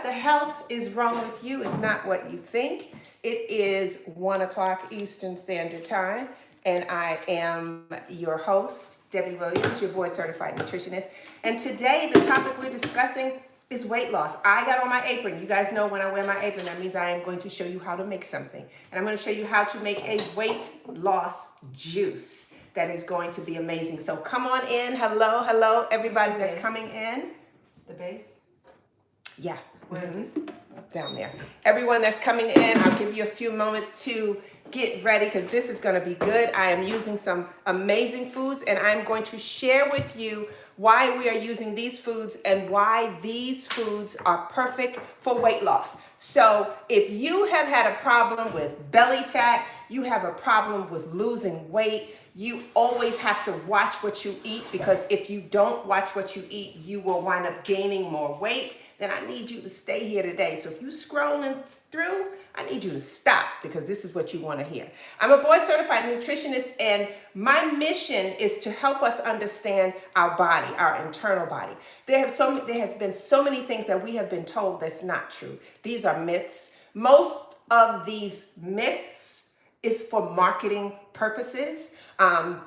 the health is wrong with you is not what you think. It is 1 o'clock Eastern Standard Time, and I am your host, Debbie Williams, your board certified nutritionist. And today, the topic we're discussing is weight loss. I got on my apron. You guys know when I wear my apron, that means I am going to show you how to make something. And I'm going to show you how to make a weight loss juice that is going to be amazing. So come on in. Hello, hello, everybody that's coming in. The base? Yeah. Where is it? Down there. Everyone that's coming in, I'll give you a few moments to get ready because this is going to be good. I am using some amazing foods, and I'm going to share with you why we are using these foods and why these foods are perfect for weight loss. So if you have had a problem with belly fat, you have a problem with losing weight, you always have to watch what you eat, because if you don't watch what you eat, you will wind up gaining more weight. Then I need you to stay here today. So if you're scrolling through, I need you to stop, because this is what you want to hear. I'm a board certified nutritionist, and my mission is to help us understand our body, our internal body. There has been so many things that we have been told that's not true. These are myths. Most of these myths is for marketing purposes.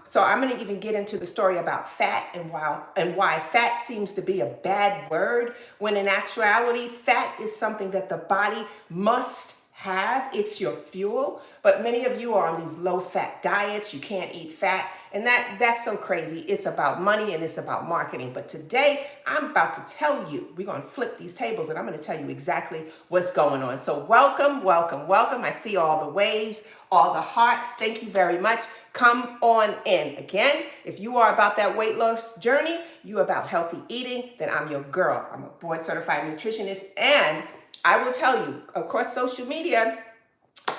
So I'm going to even get into the story about fat and why fat seems to be a bad word, when in actuality, fat is something that the body must have. It's your fuel. But many of you are on these low fat diets. You can't eat fat. And that's so crazy. It's about money and it's about marketing. But today I'm about to tell you, we're going to flip these tables and I'm going to tell you exactly what's going on. So welcome, welcome, welcome. I see all the waves, all the hearts. Thank you very much. Come on in. Again, if you are about that weight loss journey, you are about healthy eating, then I'm your girl. I'm a board certified nutritionist, and I will tell you, across social media,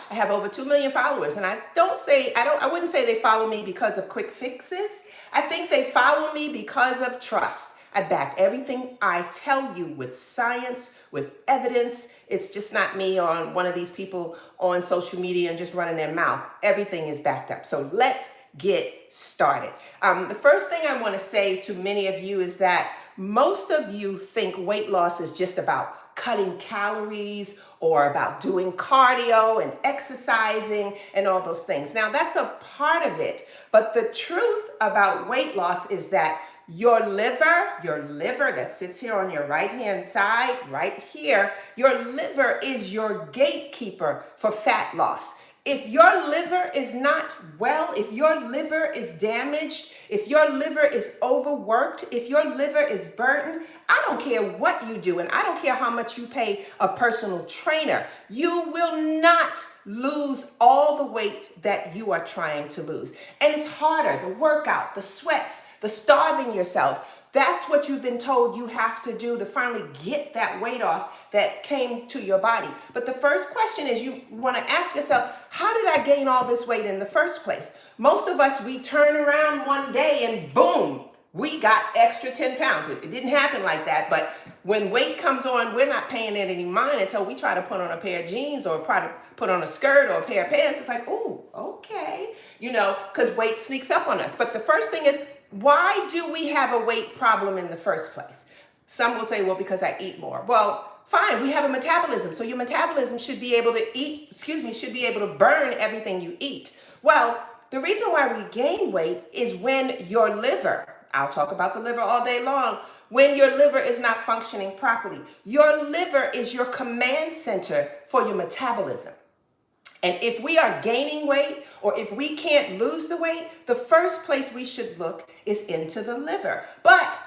I have over 2 million followers, and I wouldn't say they follow me because of quick fixes. I think they follow me because of trust. I back everything I tell you with science, with evidence. It's just not me on one of these people on social media and just running their mouth. Everything is backed up. So let's get started. The first thing I want to say to many of you is that most of you think weight loss is just about cutting calories or about doing cardio and exercising and all those things. Now, that's a part of it. But the truth about weight loss is that your liver that sits here on your right-hand side, right here, your liver is your gatekeeper for fat loss. If your liver is not well, if your liver is damaged, if your liver is overworked, if your liver is burdened, I don't care what you do, and I don't care how much you pay a personal trainer, you will not lose all the weight that you are trying to lose. And it's harder, the workout, the sweats, the starving yourselves. That's what you've been told you have to do to finally get that weight off that came to your body. But the first question is, you want to ask yourself, how did I gain all this weight in the first place? Most of us, we turn around one day and boom, we got extra 10 pounds. It didn't happen like that, but when weight comes on, we're not paying it any mind until we try to put on a pair of jeans or try to put on a skirt or a pair of pants. It's like, ooh, okay, because weight sneaks up on us. But the first thing is, why do we have a weight problem in the first place? Some will say, well, because I eat more. Well, fine, we have a metabolism. So your metabolism should be able to burn everything you eat. Well, the reason why we gain weight is when your liver, I'll talk about the liver all day long, when your liver is not functioning properly. Your liver is your command center for your metabolism. And if we are gaining weight, or if we can't lose the weight, the first place we should look is into the liver. But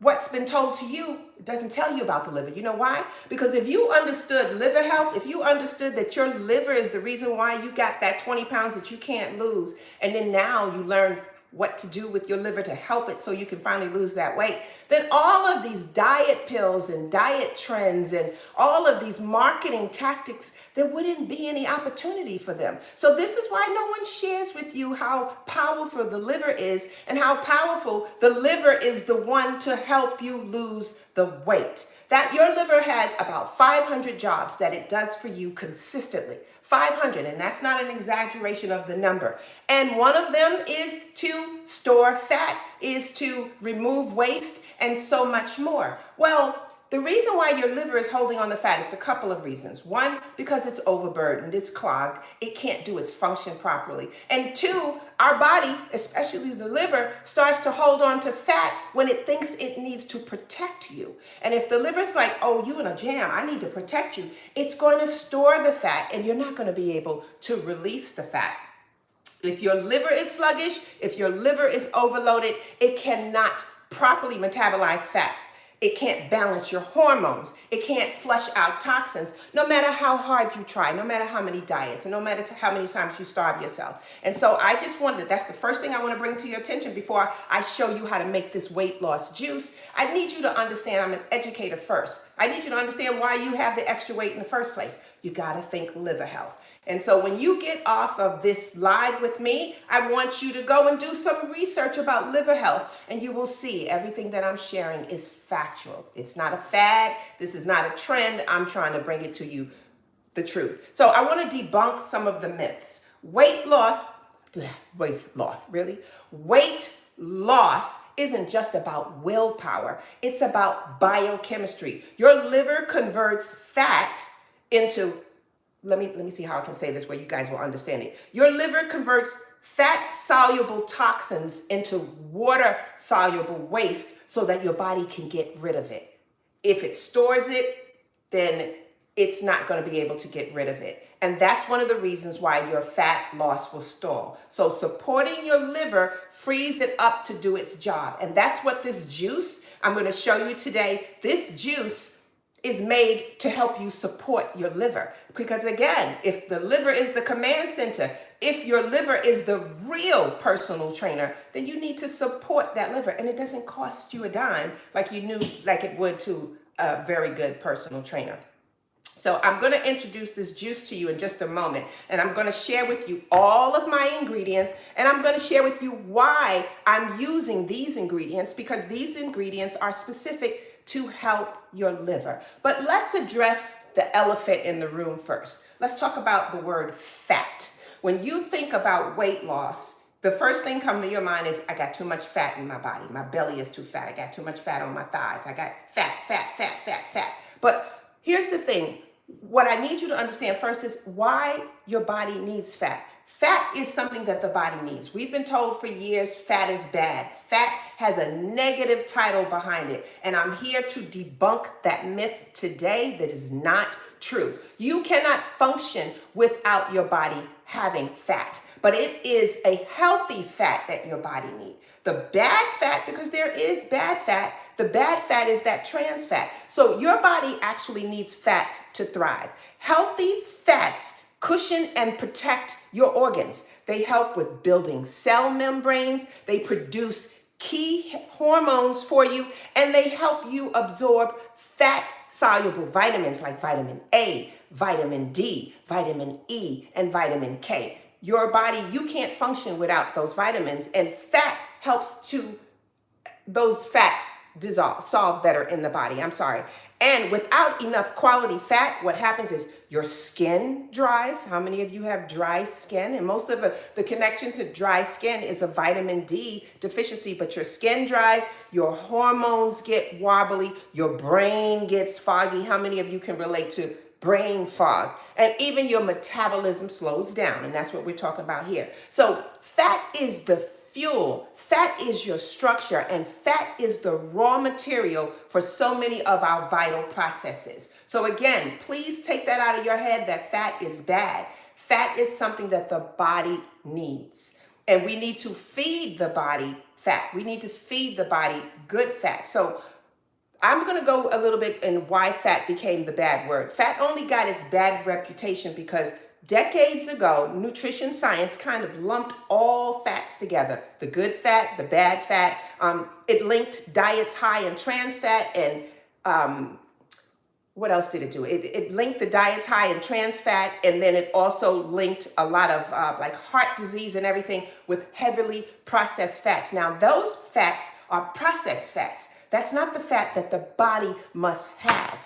what's been told to you doesn't tell you about the liver. You know why? Because if you understood liver health, if you understood that your liver is the reason why you got that 20 pounds that you can't lose, and then now you learn what to do with your liver to help it so you can finally lose that weight, then all of these diet pills and diet trends and all of these marketing tactics, there wouldn't be any opportunity for them. So this is why no one shares with you how powerful the liver is and how powerful the liver is, the one to help you lose the weight. That your liver has about 500 jobs that it does for you consistently. 500, and that's not an exaggeration of the number. And one of them is to store fat, is to remove waste, and so much more. Well, the reason why your liver is holding on the fat is a couple of reasons. One, because it's overburdened, it's clogged, it can't do its function properly. And two, our body, especially the liver, starts to hold on to fat when it thinks it needs to protect you. And if the liver's like, oh, you in a jam, I need to protect you, it's going to store the fat and you're not going to be able to release the fat. If your liver is sluggish, if your liver is overloaded, it cannot properly metabolize fats. It can't balance your hormones. It can't flush out toxins, no matter how hard you try, no matter how many diets, and no matter how many times you starve yourself. And so I just wanted, that's the first thing I want to bring to your attention before I show you how to make this weight loss juice. I need you to understand, I'm an educator first. I need you to understand why you have the extra weight in the first place. You got to think liver health. And so when you get off of this live with me, I want you to go and do some research about liver health, and you will see everything that I'm sharing is factual. It's not a fad. This is not a trend. I'm trying to bring it to you, the truth. So I want to debunk some of the myths. Weight loss isn't just about willpower. It's about biochemistry. Your liver converts fat into, let me see how I can say this where you guys will understand it. Your liver converts fat-soluble toxins into water-soluble waste so that your body can get rid of it. If it stores it, then it's not going to be able to get rid of it. And that's one of the reasons why your fat loss will stall. So supporting your liver frees it up to do its job. And that's what this juice, I'm going to show you today, this juice is made to help you support your liver. Because again, if the liver is the command center, if your liver is the real personal trainer, then you need to support that liver. And it doesn't cost you a dime like it would to a very good personal trainer. So I'm going to introduce this juice to you in just a moment, and I'm going to share with you all of my ingredients, and I'm going to share with you why I'm using these ingredients, because these ingredients are specific to help your liver. But let's address the elephant in the room first. Let's talk about the word fat. When you think about weight loss, the first thing coming to your mind is, I got too much fat in my body. My belly is too fat. I got too much fat on my thighs. I got fat. But here's the thing. What I need you to understand first is why your body needs fat. Fat is something that the body needs. We've been told for years fat is bad. Fat has a negative title behind it. And I'm here to debunk that myth today that is not true. You cannot function without your body having fat. But it is a healthy fat that your body needs. The bad fat, because there is bad fat, the bad fat is that trans fat. So your body actually needs fat to thrive. Healthy fats cushion and protect your organs. They help with building cell membranes. They produce key hormones for you, and they help you absorb fat-soluble vitamins like vitamin A, vitamin D, vitamin E, and vitamin K. Your body, you can't function without those vitamins, and fat helps to those fats dissolve better in the body. And without enough quality fat, what happens is your skin dries. How many of you have dry skin? And most of the connection to dry skin is a vitamin D deficiency, but your skin dries, your hormones get wobbly, your brain gets foggy. How many of you can relate to brain fog? And even your metabolism slows down, and that's what we're talking about here. So fat is the fuel. Fat is your structure, and fat is the raw material for so many of our vital processes. So again, please take that out of your head that fat is bad. Fat is something that the body needs, and we need to feed the body fat. We need to feed the body good fat. So I'm going to go a little bit in why fat became the bad word. Fat only got its bad reputation because decades ago, nutrition science kind of lumped all fats together. The good fat, the bad fat. It linked diets high in trans fat and what else did it do? It linked the diets high in trans fat, and then it also linked a lot of like heart disease and everything with heavily processed fats. Now, those fats are processed fats. That's not the fat that the body must have.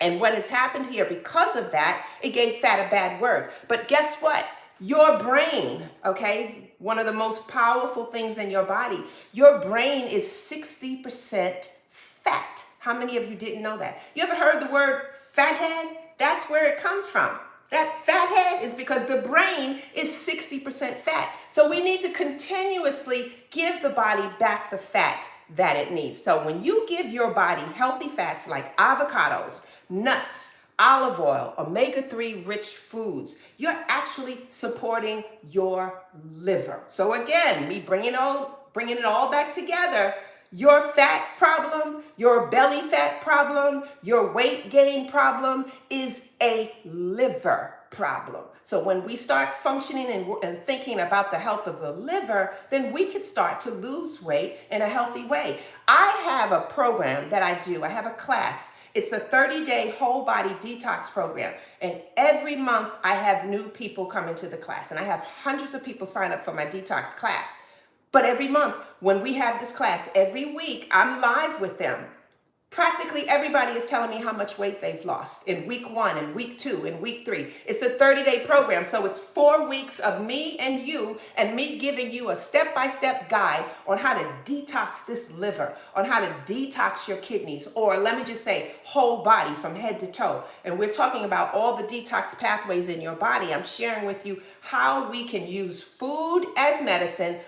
And what has happened here, because of that, it gave fat a bad word. But guess what? Your brain, okay, one of the most powerful things in your body, your brain is 60% fat. How many of you didn't know that? You ever heard the word fathead? That's where it comes from. That fathead is because the brain is 60% fat. So we need to continuously give the body back the fat that it needs. So when you give your body healthy fats like avocados, nuts, olive oil, omega-3 rich foods, you're actually supporting your liver. So again, me bringing it all back together. Your fat problem, your belly fat problem, your weight gain problem is a liver problem. So when we start functioning and thinking about the health of the liver, then we could start to lose weight in a healthy way. I have a program that I do. I have a class. It's a 30-day whole body detox program. And every month I have new people come into the class. And I have hundreds of people sign up for my detox class. But every month, when we have this class, every week, I'm live with them. Practically everybody is telling me how much weight they've lost in week 1, in week 2, in week 3. It's a 30-day program, so it's 4 weeks of me and me giving you a step-by-step guide on how to detox this liver, on how to detox your kidneys, or let me just say whole body from head to toe. And we're talking about all the detox pathways in your body. I'm sharing with you how we can use food as medicine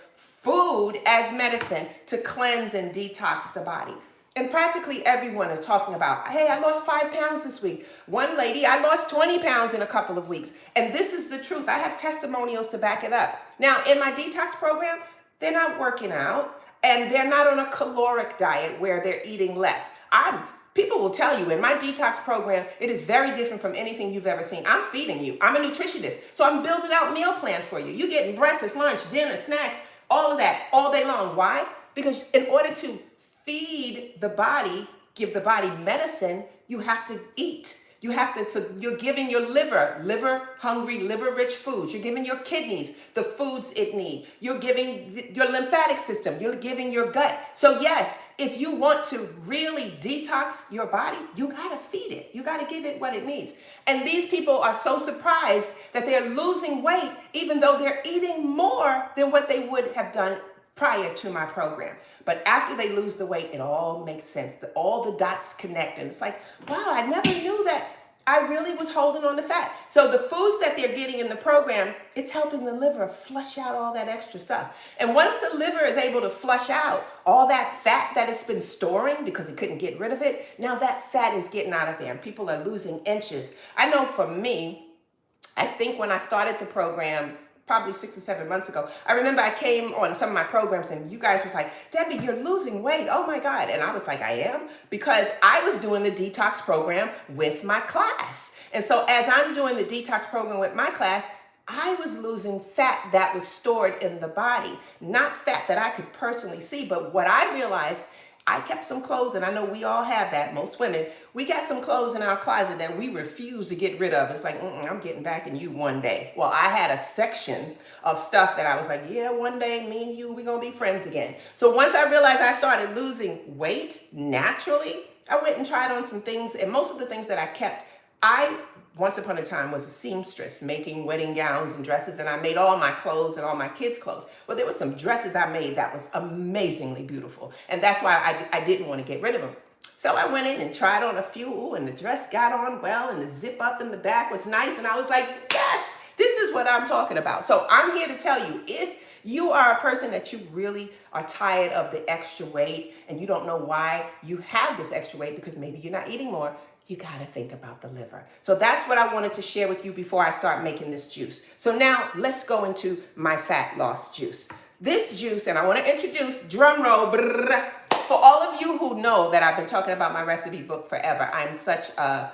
to cleanse and detox the body. And practically everyone is talking about, hey, I lost 5 pounds this week. One lady, I lost 20 pounds in a couple of weeks. And this is the truth. I have testimonials to back it up. Now, in my detox program, they're not working out and they're not on a caloric diet where they're eating less. People will tell you in my detox program, it is very different from anything you've ever seen. I'm feeding you. I'm a nutritionist. So I'm building out meal plans for you. You're getting breakfast, lunch, dinner, snacks, all of that all day long. Why? Because in order to feed the body, give the body medicine, you have to eat. So you're giving your liver hungry, liver rich foods. You're giving your kidneys the foods it needs. You're giving your lymphatic system. You're giving your gut. So yes, if you want to really detox your body, you gotta feed it. You gotta give it what it needs. And these people are so surprised that they're losing weight, even though they're eating more than what they would have done prior to my program. But after they lose the weight, it all makes sense. All the dots connect. And it's like, wow, I never knew that I really was holding on to fat. So the foods that they're getting in the program, it's helping the liver flush out all that extra stuff. And once the liver is able to flush out all that fat that it's been storing because it couldn't get rid of it, now that fat is getting out of there and people are losing inches. I know for me, I think when I started the program, probably 6 or 7 months ago, I remember I came on some of my programs and you guys was like, Debbie, you're losing weight. Oh my God. And I was like, I am? Because I was doing the detox program with my class. And so as I'm doing the detox program with my class, I was losing fat that was stored in the body, not fat that I could personally see. But what I realized, I kept some clothes, and I know we all have that, most women. We got some clothes in our closet that we refuse to get rid of. It's like, I'm getting back in you one day. Well, I had a section of stuff that I was like, yeah, one day, me and you, we're going to be friends again. So once I realized I started losing weight naturally, I went and tried on some things, and most of the things that I kept, once upon a time was a seamstress making wedding gowns and dresses, and I made all my clothes and all my kids' clothes. Well, there were some dresses I made that was amazingly beautiful, and that's why I didn't want to get rid of them. So I went in and tried on a few, and the dress got on well, and the zip up in the back was nice, and I was like, yes, this is what I'm talking about. So I'm here to tell you, if you are a person that you really are tired of the extra weight, and you don't know why you have this extra weight because maybe you're not eating more, you got to think about the liver. So that's what I wanted to share with you before I start making this juice. So now let's go into my fat loss juice. This juice, and I want to introduce, drum roll, brrr, for all of you who know that I've been talking about my recipe book forever. I'm such a,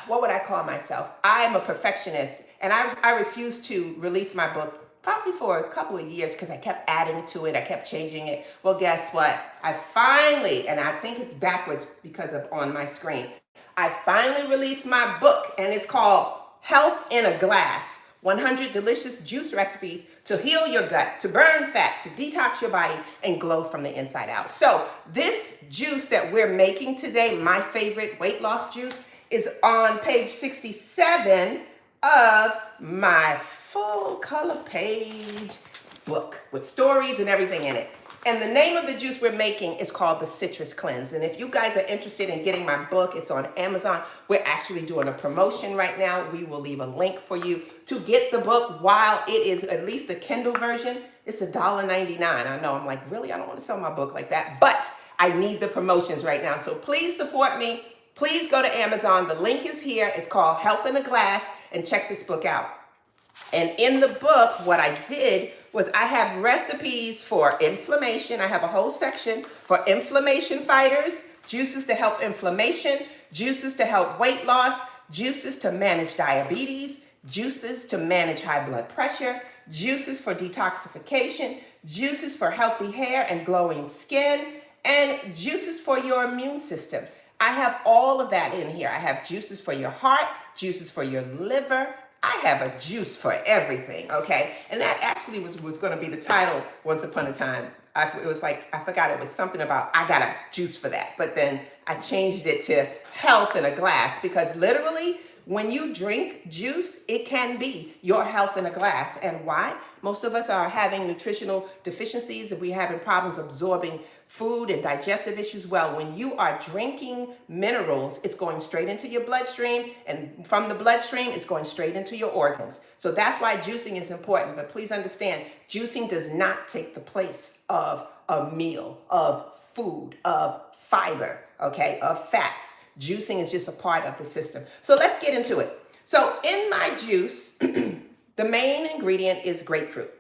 what would I call myself? I'm a perfectionist, and I refuse to release my book probably for a couple of years because I kept adding to it. I kept changing it. Well, guess what? I finally, and I think it's backwards because of on my screen, I finally released my book, and it's called Health in a Glass, 100 Delicious Juice Recipes to Heal Your Gut, to Burn Fat, to Detox Your Body, and Glow from the Inside Out. So this juice that we're making today, my favorite weight loss juice, is on page 67 of my full color page book with stories and everything in it. And the name of the juice we're making is called the Citrus Cleanse. And if you guys are interested in getting my book, it's on Amazon. We're actually doing a promotion right now. We will leave a link for you to get the book while it is, at least the Kindle version. It's $1.99. I know, I'm like, really? I don't want to sell my book like that. But I need the promotions right now. So please support me. Please go to Amazon. The link is here. It's called Health in a Glass. And check this book out. And in the book, what I did was I have recipes for inflammation. I have a whole section for inflammation fighters, juices to help inflammation, juices to help weight loss, juices to manage diabetes, juices to manage high blood pressure, juices for detoxification, juices for healthy hair and glowing skin, and juices for your immune system. I have all of that in here. I have juices for your heart, juices for your liver. I have a juice for everything, okay? And that actually was going to be the title once upon a time. It was like, I forgot, it was something about, I got a juice for that. But then I changed it to health in a glass, because literally when you drink juice, it can be your health in a glass. And why? Most of us are having nutritional deficiencies and we're having problems absorbing food and digestive issues. Well, when you are drinking minerals, it's going straight into your bloodstream, and from the bloodstream, it's going straight into your organs. So that's why juicing is important. But please understand, juicing does not take the place of a meal, of food, of fiber, okay, of fats. Juicing is just a part of the system. So let's get into it. So in my juice, the main ingredient is grapefruit.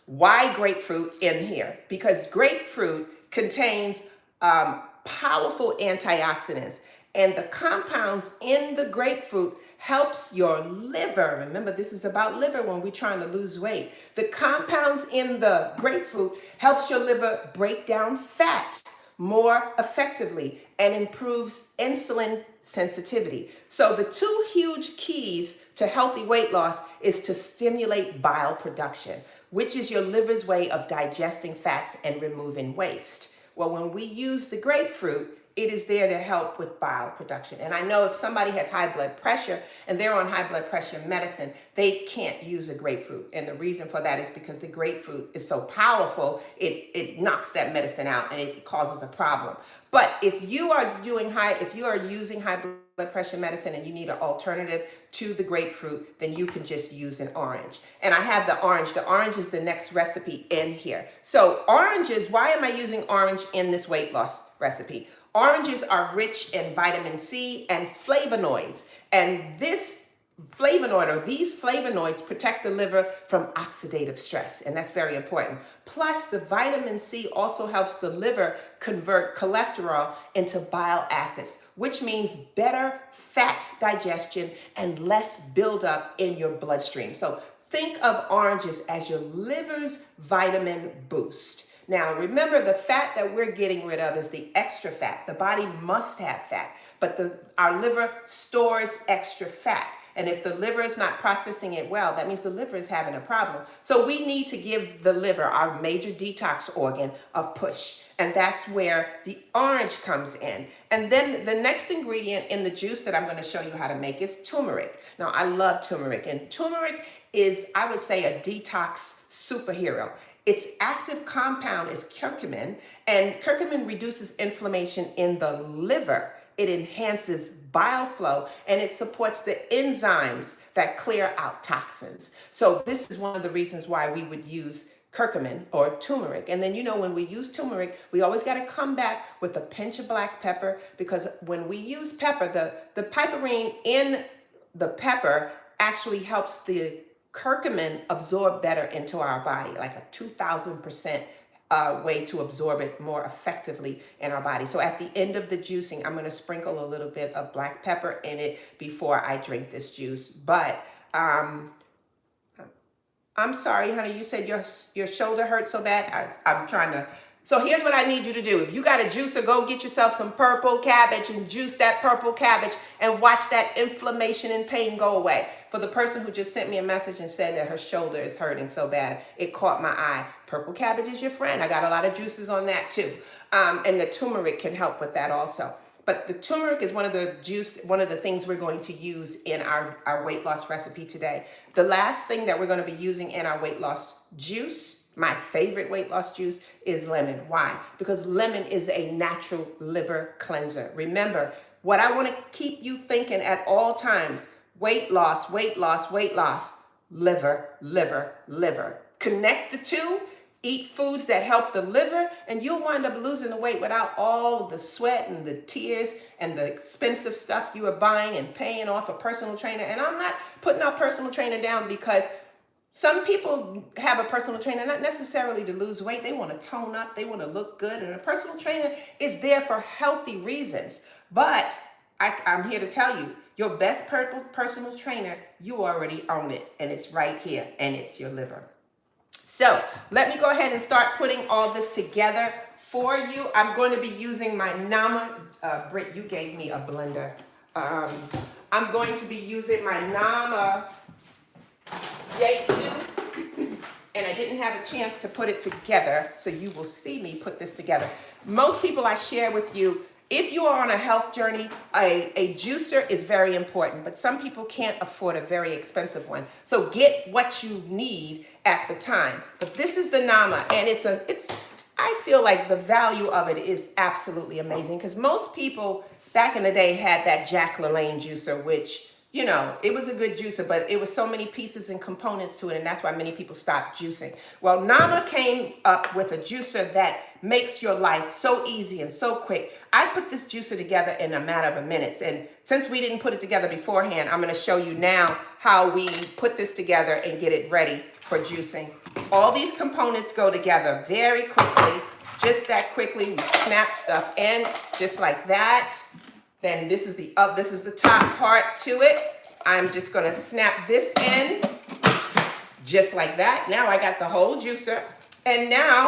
Why grapefruit in here? Because grapefruit contains powerful antioxidants, and the compounds in the grapefruit helps your liver. Remember, this is about liver when we're trying to lose weight. The compounds in the grapefruit helps your liver break down fat more effectively and improves insulin sensitivity. So the two huge keys to healthy weight loss is to stimulate bile production, which is your liver's way of digesting fats and removing waste. Well, when we use the grapefruit, it is there to help with bile production. And I know if somebody has high blood pressure and they're on high blood pressure medicine, they can't use a grapefruit. And the reason for that is because the grapefruit is so powerful, it knocks that medicine out and it causes a problem. But if you are using high blood pressure medicine and you need an alternative to the grapefruit, then you can just use an orange. And I have the orange. The orange is the next recipe in here. So oranges, why am I using orange in this weight loss recipe? Oranges are rich in vitamin C and flavonoids. And these flavonoids protect the liver from oxidative stress. And that's very important. Plus, the vitamin C also helps the liver convert cholesterol into bile acids, which means better fat digestion and less buildup in your bloodstream. So think of oranges as your liver's vitamin boost. Now, remember, the fat that we're getting rid of is the extra fat. The body must have fat, but our liver stores extra fat. And if the liver is not processing it well, that means the liver is having a problem. So we need to give the liver, our major detox organ, a push. And that's where the orange comes in. And then the next ingredient in the juice that I'm going to show you how to make is turmeric. Now, I love turmeric. And turmeric is, I would say, a detox superhero. Its active compound is curcumin, and curcumin reduces inflammation in the liver. It enhances bile flow, and it supports the enzymes that clear out toxins. So this is one of the reasons why we would use curcumin or turmeric. And then, when we use turmeric, we always got to come back with a pinch of black pepper, because when we use pepper, the piperine in the pepper actually helps the curcumin absorb better into our body, like a 2,000% way to absorb it more effectively in our body. So at the end of the juicing, I'm going to sprinkle a little bit of black pepper in it before I drink this juice. But I'm sorry, honey, you said your shoulder hurts so bad. I'm trying to. So here's what I need you to do. If you got a juicer, go get yourself some purple cabbage and juice that purple cabbage and watch that inflammation and pain go away. For the person who just sent me a message and said that her shoulder is hurting so bad, it caught my eye. Purple cabbage is your friend. I got a lot of juices on that too. And the turmeric can help with that also. But the turmeric is one of the things we're going to use in our weight loss recipe today. The last thing that we're going to be using in our weight loss juice My favorite weight loss juice is lemon. Why? Because lemon is a natural liver cleanser. Remember, what I want to keep you thinking at all times, weight loss, weight loss, weight loss, liver, liver, liver. Connect the two, eat foods that help the liver, and you'll wind up losing the weight without all of the sweat and the tears and the expensive stuff you are buying and paying off a personal trainer. And I'm not putting our personal trainer down, because some people have a personal trainer not necessarily to lose weight. They want to tone up, they want to look good, and a personal trainer is there for healthy reasons. But I'm here to tell you, your best personal trainer, you already own it, and it's right here, and it's your liver. So let me go ahead and start putting all this together for you. I'm going to be using my Nama, Britt, you gave me a blender. I'm going to be using my Nama J2, and I didn't have a chance to put it together, so you will see me put this together. Most people I share with you, if you are on a health journey, a juicer is very important, but some people can't afford a very expensive one. So get what you need at the time. But this is the Nama, and I feel like the value of it is absolutely amazing, because most people back in the day had that Jack LaLanne juicer, which, you know, it was a good juicer, but it was so many pieces and components to it, and that's why many people stopped juicing. Well, Nama came up with a juicer that makes your life so easy and so quick. I put this juicer together in a matter of minutes, and since we didn't put it together beforehand, I'm going to show you now how we put this together and get it ready for juicing. All these components go together very quickly, just that quickly. We snap stuff in just like that. Then this is the top part to it. I'm just gonna snap this in just like that. Now I got the whole juicer. And now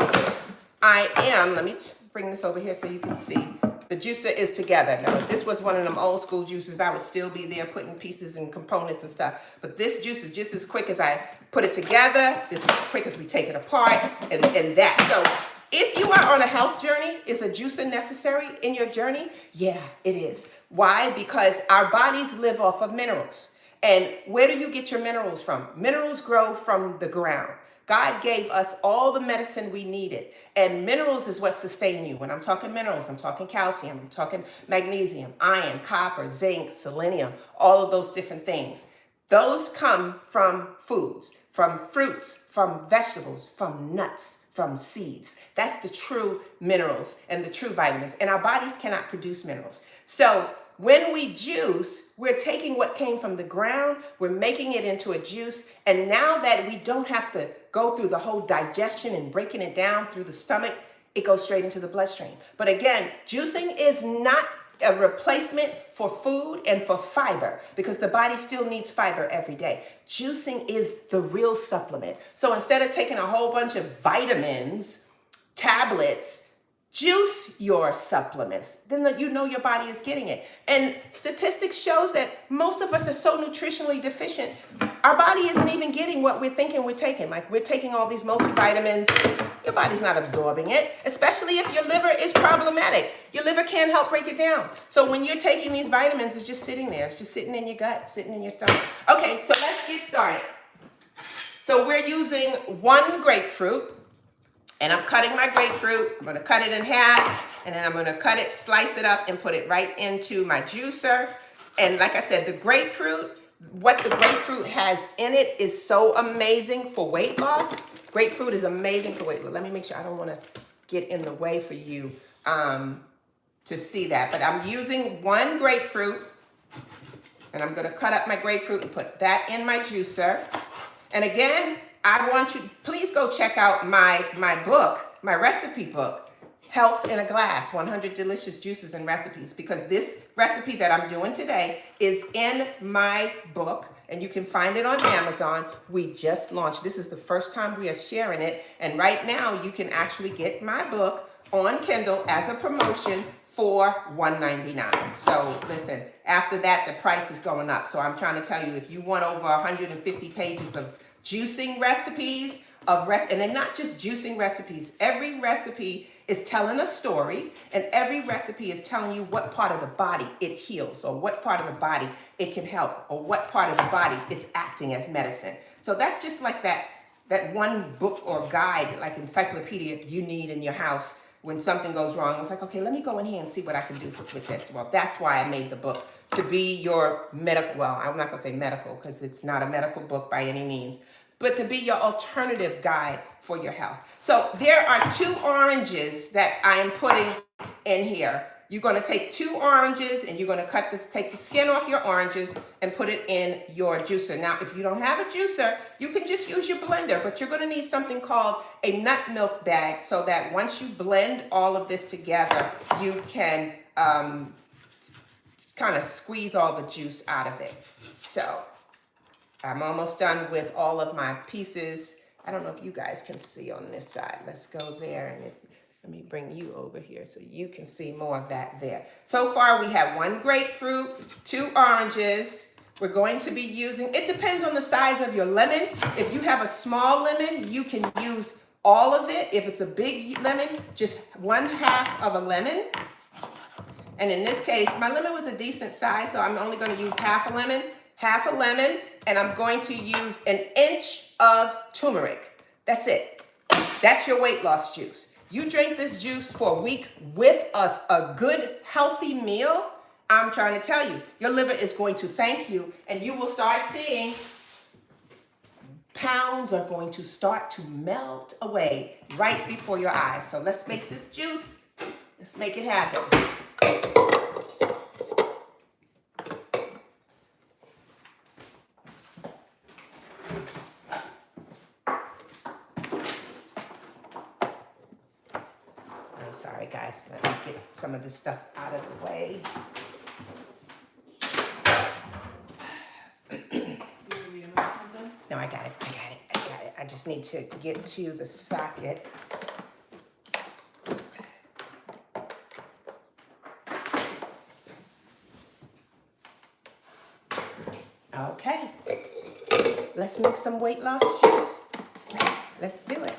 let me bring this over here so you can see. The juicer is together. Now, if this was one of them old school juicers, I would still be there putting pieces and components and stuff. But this juice is just as quick as I put it together. This is as quick as we take it apart and that. So if you are on a health journey, is a juicer necessary in your journey? Yeah, it is. Why? Because our bodies live off of minerals. And where do you get your minerals from? Minerals grow from the ground. God gave us all the medicine we needed. And minerals is what sustain you. When I'm talking minerals, I'm talking calcium, I'm talking magnesium, iron, copper, zinc, selenium, all of those different things. Those come from foods, from fruits, from vegetables, from nuts, from seeds. That's the true minerals and the true vitamins. And our bodies cannot produce minerals. So when we juice, we're taking what came from the ground, we're making it into a juice. And now that we don't have to go through the whole digestion and breaking it down through the stomach, it goes straight into the bloodstream. But again, juicing is not a replacement for food and for fiber, because the body still needs fiber every day. Juicing is the real supplement. So instead of taking a whole bunch of vitamins, tablets, juice your supplements. Then you know your body is getting it. And statistics shows that most of us are so nutritionally deficient, our body isn't even getting what we're thinking we're taking. Like, we're taking all these multivitamins, your body's not absorbing it, especially if your liver is problematic. Your liver can't help break it down. So when you're taking these vitamins, it's just sitting there. It's just sitting in your gut, sitting in your stomach. Okay, so let's get started. So we're using 1 grapefruit. And I'm cutting my grapefruit. I'm gonna cut it in half, and then I'm gonna slice it up and put it right into my juicer. And like I said, what the grapefruit has in it is so amazing for weight loss. Grapefruit is amazing for weight loss. Let me make sure, I don't wanna get in the way for you to see that. But I'm using 1 grapefruit, and I'm gonna cut up my grapefruit and put that in my juicer. And again, I want you, please go check out my book, my recipe book, Health in a Glass, 100 Delicious Juices and Recipes, because this recipe that I'm doing today is in my book, and you can find it on Amazon. We just launched. This is the first time we are sharing it, and right now you can actually get my book on Kindle as a promotion for $1.99. So listen, after that, the price is going up. So I'm trying to tell you, if you want over 150 pages of juicing recipes, and then not just juicing recipes, every recipe is telling a story, and every recipe is telling you what part of the body it heals, or what part of the body it can help, or what part of the body is acting as medicine. So that's just like that that one book or guide, like encyclopedia, you need in your house when something goes wrong. It's like, okay, let me go in here and see what I can do with this. Well, that's why I made the book, to be your medical, well, I'm not gonna say medical because it's not a medical book by any means, but to be your alternative guide for your health. So there are 2 oranges that I am putting in here. You're gonna take 2 oranges and you're gonna take the skin off your oranges and put it in your juicer. Now, if you don't have a juicer, you can just use your blender, but you're gonna need something called a nut milk bag so that once you blend all of this together, you can kind of squeeze all the juice out of it. So I'm almost done with all of my pieces. I don't know if you guys can see on this side. Let's go there, and let me bring you over here so you can see more of that there. So far we have 1 grapefruit, 2 oranges. We're going to be using, it depends on the size of your lemon. If you have a small lemon, you can use all of it. If it's a big lemon, just 1/2 of a lemon. And in this case, my lemon was a decent size, so I'm only going to use half a lemon, and I'm going to use 1 inch of turmeric. That's it. That's your weight loss juice. You drink this juice for a week with a good, healthy meal, I'm trying to tell you, your liver is going to thank you, and you will start seeing pounds are going to start to melt away right before your eyes. So let's make this juice. Let's make it happen. I'm sorry, guys. Let me get some of this stuff out of the way. No, I got it. I just need to get to the socket. Okay. Let's make some weight loss juice. Let's do it.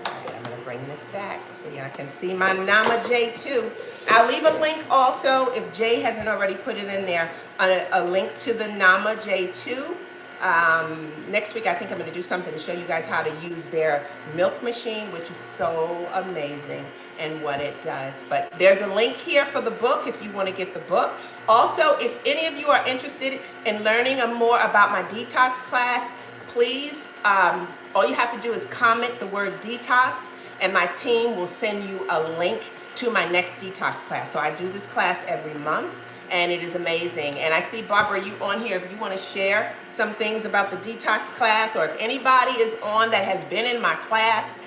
I'm gonna bring this back so y'all can see my Nama J2. I'll leave a link also, if Jay hasn't already put it in there, a link to the Nama J2. Next week, I think I'm going to do something to show you guys how to use their milk machine, which is so amazing and what it does. But there's a link here for the book if you want to get the book. Also, if any of you are interested in learning more about my detox class, please, all you have to do is comment the word detox, and my team will send you a link to my next detox class. So I do this class every month, and it is amazing. And I see, Barbara, you on here. If you want to share some things about the detox class, or if anybody is on that has been in my class,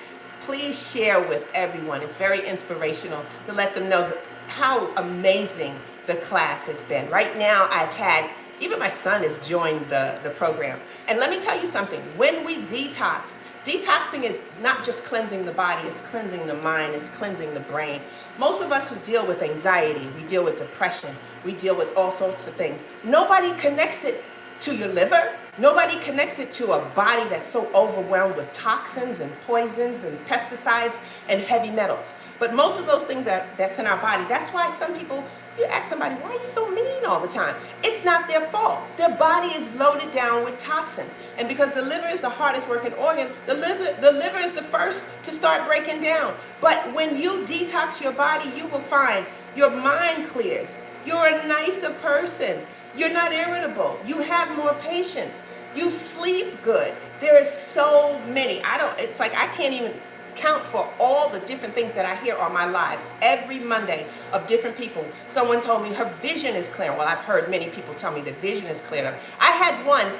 please share with everyone. It's very inspirational to let them know how amazing the class has been. Right now, I've had, even my son has joined the program. And let me tell you something, when we detox, detoxing is not just cleansing the body, it's cleansing the mind, it's cleansing the brain. Most of us who deal with anxiety, we deal with depression, we deal with all sorts of things. Nobody connects it to your liver. Nobody connects it to a body that's so overwhelmed with toxins and poisons and pesticides and heavy metals. But most of those things that's in our body, that's why some people, you ask somebody, why are you so mean all the time? It's not their fault. Their body is loaded down with toxins. And because the liver is the hardest working organ, the liver is the first to start breaking down. But when you detox your body, you will find your mind clears. You're a nicer person. You're not irritable. You have more patience. You sleep good. There is so many. It's like I can't even count for all the different things that I hear on my live every Monday of different people. Someone told me her vision is clear. Well, I've heard many people tell me that vision is clear. I had one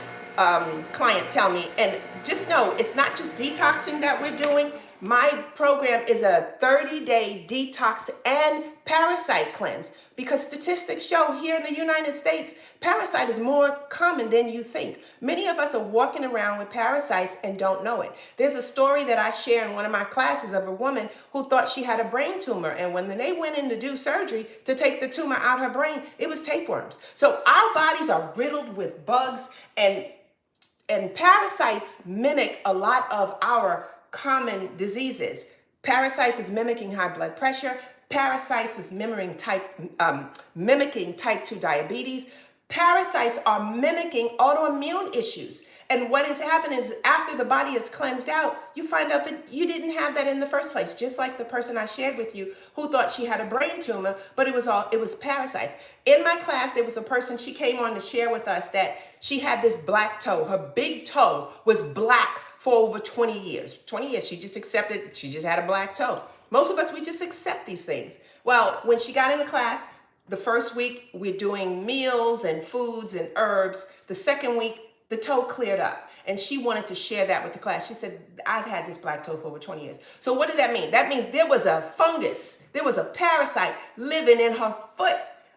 client tell me, and just know it's not just detoxing that we're doing. My program is a 30-day detox and parasite cleanse, because statistics show here in the United States, parasite is more common than you think. Many of us are walking around with parasites and don't know it. There's a story that I share in one of my classes of a woman who thought she had a brain tumor, and when they went in to do surgery to take the tumor out of her brain, it was tapeworms. So our bodies are riddled with bugs, and parasites mimic a lot of our common diseases. Parasites is mimicking high blood pressure. Parasites is mimicking type 2 diabetes. Parasites are mimicking autoimmune issues. And what is happening is after the body is cleansed out, you find out that you didn't have that in the first place. Just like the person I shared with you who thought she had a brain tumor, but it was parasites. In my class, there was a person, she came on to share with us that she had this black toe. Her big toe was black for over 20 years. 20 years, she just accepted, she just had a black toe. Most of us, we just accept these things. Well, when she got into class, the first week, we're doing meals and foods and herbs. The second week, the toe cleared up. And she wanted to share that with the class. She said, I've had this black toe for over 20 years. So what did that mean? That means there was a fungus, there was a parasite living in her foot.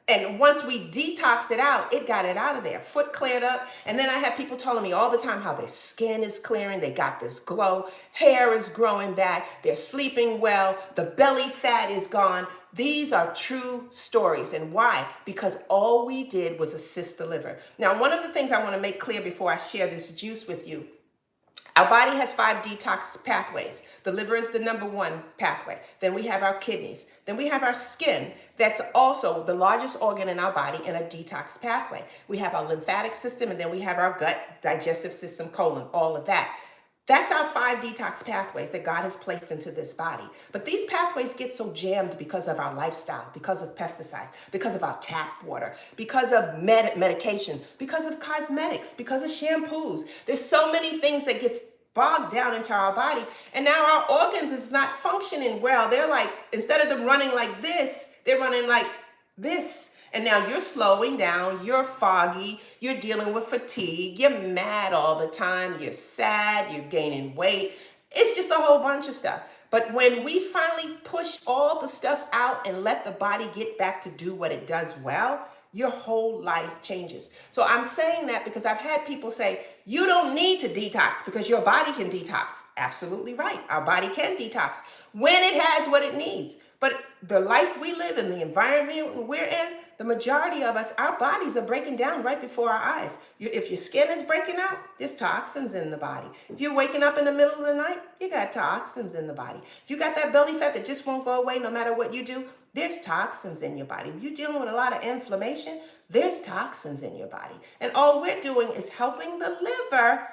And once we detoxed it out, it got it out of there. Foot cleared up. And then I have people telling me all the time how their skin is clearing. They got this glow. Hair is growing back. They're sleeping well. The belly fat is gone. These are true stories. And why? Because all we did was assist the liver. Now, one of the things I want to make clear before I share this juice with you, our body has 5 detox pathways. The liver is the number 1 pathway. Then we have our kidneys. Then we have our skin. That's also the largest organ in our body in a detox pathway. We have our lymphatic system, and then we have our gut, digestive system, colon, all of that. That's our 5 detox pathways that God has placed into this body. But these pathways get so jammed because of our lifestyle, because of pesticides, because of our tap water, because of medication, because of cosmetics, because of shampoos. There's so many things that gets bogged down into our body. And now our organs is not functioning well. They're like, instead of them running like this, they're running like this. And now you're slowing down, you're foggy, you're dealing with fatigue, you're mad all the time, you're sad, you're gaining weight. It's just a whole bunch of stuff. But when we finally push all the stuff out and let the body get back to do what it does well, your whole life changes. So I'm saying that because I've had people say, you don't need to detox because your body can detox. Absolutely right. Our body can detox when it has what it needs. But the life we live in, the environment we're in, the majority of us, our bodies are breaking down right before our eyes. If your skin is breaking out, there's toxins in the body. If you're waking up in the middle of the night, you got toxins in the body. If you got that belly fat that just won't go away no matter what you do, there's toxins in your body. If you're dealing with a lot of inflammation, there's toxins in your body. And all we're doing is helping the liver.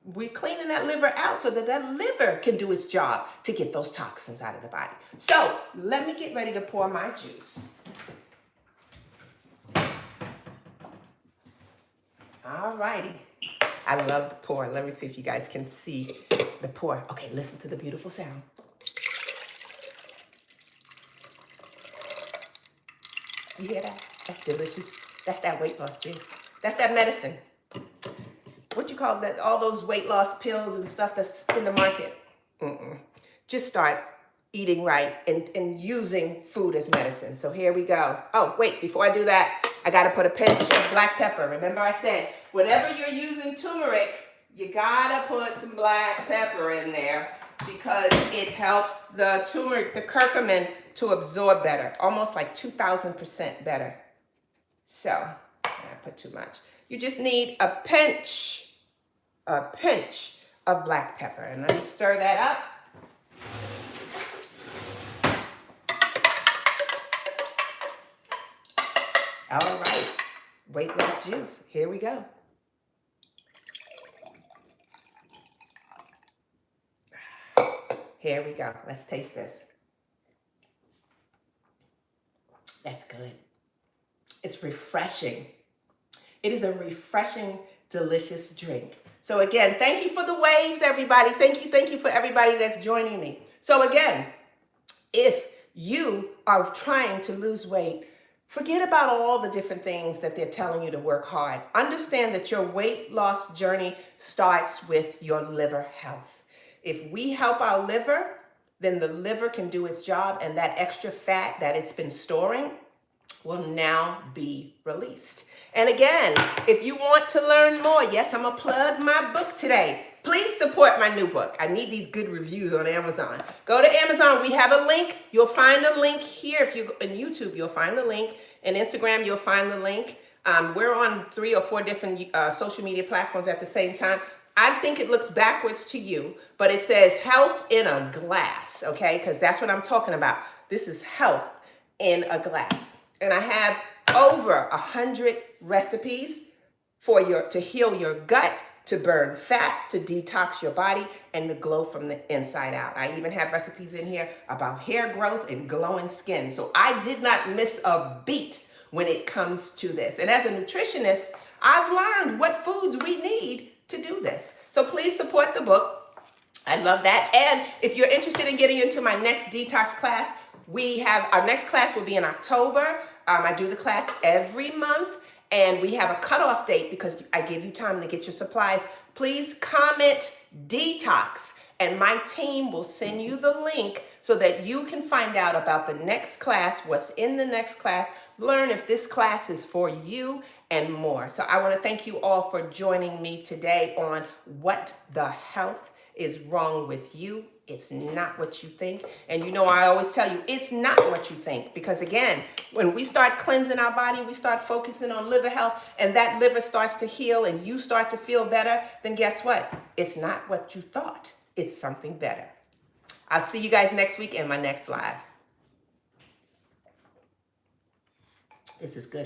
We're cleaning that liver out so that that liver can do its job to get those toxins out of the body. So let me get ready to pour my juice. All righty. I love the pour. Let me see if you guys can see the pour. Okay, listen to the beautiful sound. You hear that? That's delicious. That's that weight loss juice. That's that medicine. What you call that? All those weight loss pills and stuff that's in the market. Just start eating right and using food as medicine. So here we go. Oh, wait, before I do that, I got to put a pinch of black pepper. Remember I said, whenever you're using turmeric, you got to put some black pepper in there because it helps the turmeric, the curcumin, to absorb better, almost like 2,000% better. So, I put too much. You just need a pinch of black pepper. And let me stir that up. All right, weight loss juice, here we go. Here we go, let's taste this. That's good. It's refreshing. It is a refreshing, delicious drink. So again, thank you for the waves, everybody. Thank you for everybody that's joining me. So again, if you are trying to lose weight, forget about all the different things that they're telling you to work hard. Understand that your weight loss journey starts with your liver health. If we help our liver, then the liver can do its job, and that extra fat that it's been storing will now be released. And again, if you want to learn more, yes, I'm gonna plug my book today. Please support my new book. I need these good reviews on Amazon. Go to Amazon, we have a link. You'll find a link here. If you go in YouTube, you'll find the link. In Instagram, you'll find the link. We're on 3 or 4 different social media platforms at the same time. I think it looks backwards to you, but it says health in a glass, okay? Because that's what I'm talking about. This is health in a glass. And I have over 100 recipes to heal your gut, to burn fat, to detox your body, and to glow from the inside out. I even have recipes in here about hair growth and glowing skin. So I did not miss a beat when it comes to this. And as a nutritionist, I've learned what foods we need to do this. So please support the book. I love that. And if you're interested in getting into my next detox class, our next class will be in October. I do the class every month. And we have a cutoff date because I gave you time to get your supplies. Please comment detox and my team will send you the link so that you can find out about the next class, what's in the next class, learn if this class is for you and more. So I want to thank you all for joining me today on What the Health is Wrong with You. It's not what you think. And you know, I always tell you, it's not what you think. Because again, when we start cleansing our body, we start focusing on liver health, and that liver starts to heal and you start to feel better, then guess what? It's not what you thought. It's something better. I'll see you guys next week in my next live. This is good.